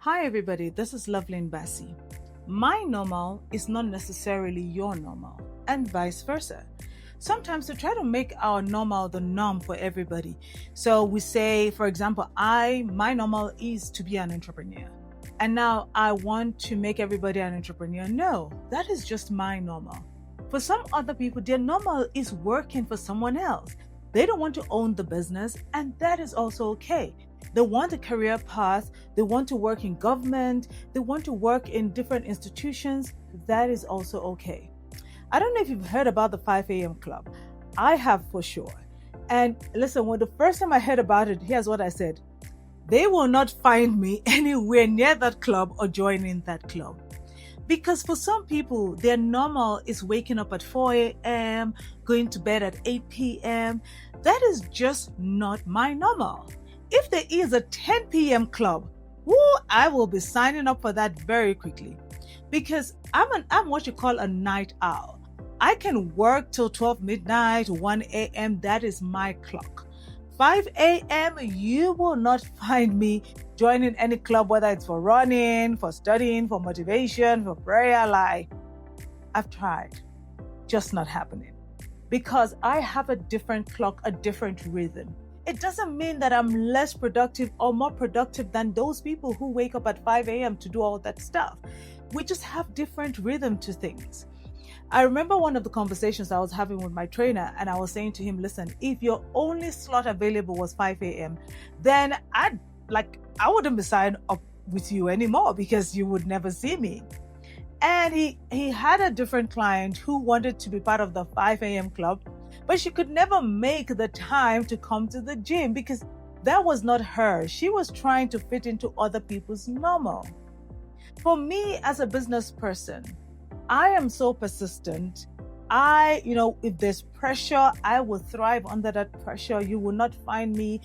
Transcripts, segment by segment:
Hi everybody, this is Loveline Bassi. My normal is not necessarily your normal, and vice versa. Sometimes we try to make our normal the norm for everybody. So we say, for example, my normal is to be an entrepreneur. And now I want to make everybody an entrepreneur. No, that is just my normal. For some other people, their normal is working for someone else. They don't want to own the business, and that is also okay. They want a career path, they want to work in government, they want to work in different institutions. That is also okay. I don't know if you've heard about the 5 a.m. club. I have for sure. And listen, when the first time I heard about it, here's what I said. They will not find me anywhere near that club or joining that club. Because for some people, their normal is waking up at 4 a.m., going to bed at 8 p.m. That is just not my normal. If there is a 10 p.m. club, I will be signing up for that very quickly. Because I'm what you call a night owl. I can work till 12 midnight, 1 a.m. That is my clock. 5 a.m., you will not find me joining any club, whether it's for running, for studying, for motivation, for prayer. I've tried, just not happening. Because I have a different clock, a different rhythm. It doesn't mean that I'm less productive or more productive than those people who wake up at 5 a.m. to do all that stuff. We just have different rhythm to things. I remember one of the conversations I was having with my trainer, and I was saying to him, listen, if your only slot available was 5 a.m., then I wouldn't be signing up with you anymore because you would never see me. And he had a different client who wanted to be part of the 5 a.m. club, but she could never make the time to come to the gym because that was not her. She was trying to fit into other people's normal. For me as a business person, I am so persistent. If there's pressure, I will thrive under that pressure. You will not find me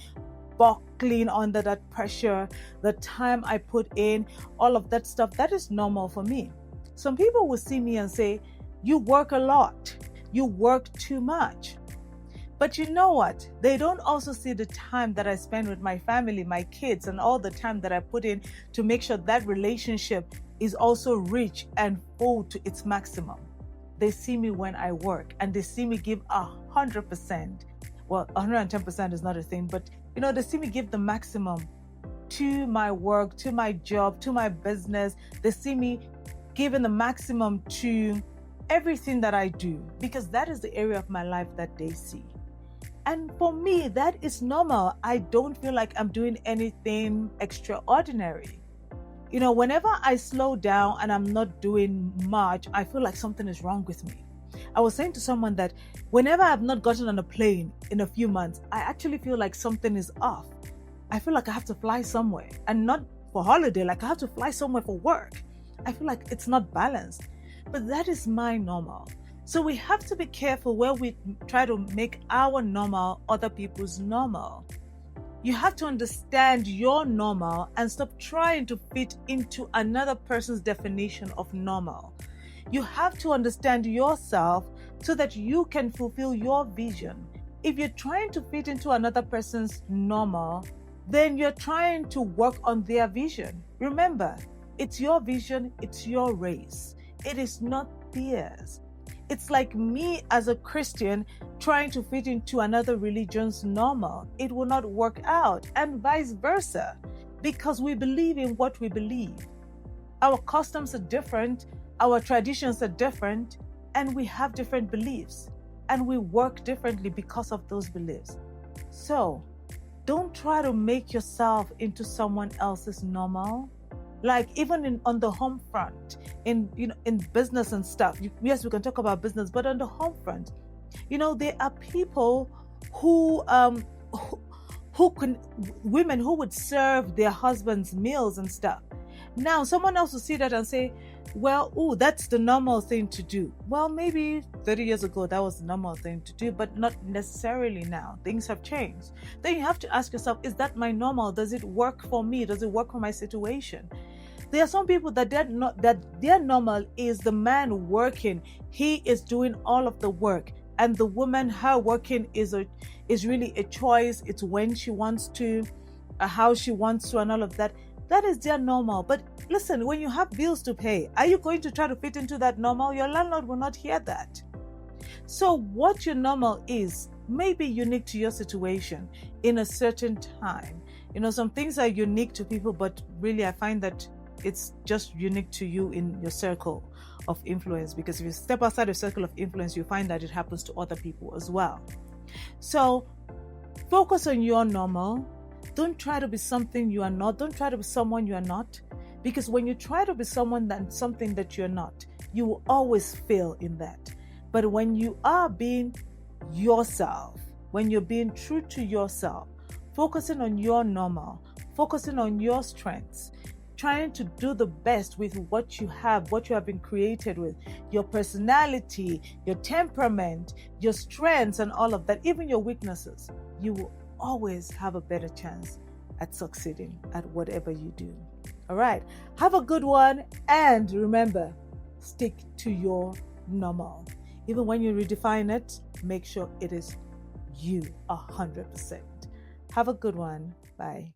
buckling under that pressure. The time I put in, all of that stuff, that is normal for me. Some people will see me and say, you work a lot. You work too much. But you know what? They don't also see the time that I spend with my family, my kids, and all the time that I put in to make sure that relationship is also rich and full to its maximum. They see me when I work and they see me give 100%. Well, 110% is not a thing, but they see me give the maximum to my work, to my job, to my business. They see me giving the maximum to everything that I do because that is the area of my life that they see. And for me, that is normal. I don't feel like I'm doing anything extraordinary. Whenever I slow down and I'm not doing much, I feel like something is wrong with me. I was saying to someone that whenever I've not gotten on a plane in a few months, I actually feel like something is off. I feel like I have to fly somewhere and not for holiday, like I have to fly somewhere for work. I feel like it's not balanced, but that is my normal. So we have to be careful where we try to make our normal other people's normal. You have to understand your normal and stop trying to fit into another person's definition of normal. You have to understand yourself so that you can fulfill your vision. If you're trying to fit into another person's normal, then you're trying to work on their vision. Remember, it's your vision, it's your race. It is not theirs. It's like me as a Christian trying to fit into another religion's normal. It will not work out, and vice versa, because we believe in what we believe. Our customs are different, our traditions are different, and we have different beliefs, and we work differently because of those beliefs. So, don't try to make yourself into someone else's normal. Like even on the home front, in business and stuff. Yes, we can talk about business, but on the home front, there are people women who would serve their husbands meals and stuff. Now, someone else will see that and say, well, that's the normal thing to do. Well, maybe 30 years ago, that was the normal thing to do, but not necessarily now. Things have changed. Then you have to ask yourself, is that my normal? Does it work for me? Does it work for my situation? There are some people that their normal is the man working. He is doing all of the work. And the woman, her working is really a choice. It's when she wants to, how she wants to, and all of that. That is their normal. But listen, when you have bills to pay, are you going to try to fit into that normal? Your landlord will not hear that. So what your normal is may be unique to your situation in a certain time. Some things are unique to people, but really I find that it's just unique to you in your circle of influence, because if you step outside your circle of influence, you find that it happens to other people as well. So focus on your normal. Don't try to be something you are not. Don't try to be someone you are not, because when you try to be something that you're not, you will always fail in that. But when you are being yourself, when you're being true to yourself, focusing on your normal, focusing on your strengths, trying to do the best with what you have been created with, your personality, your temperament, your strengths, and all of that, even your weaknesses, you will always have a better chance at succeeding at whatever you do. All right. Have a good one. And remember, stick to your normal. Even when you redefine it, make sure it is you 100%. Have a good one. Bye.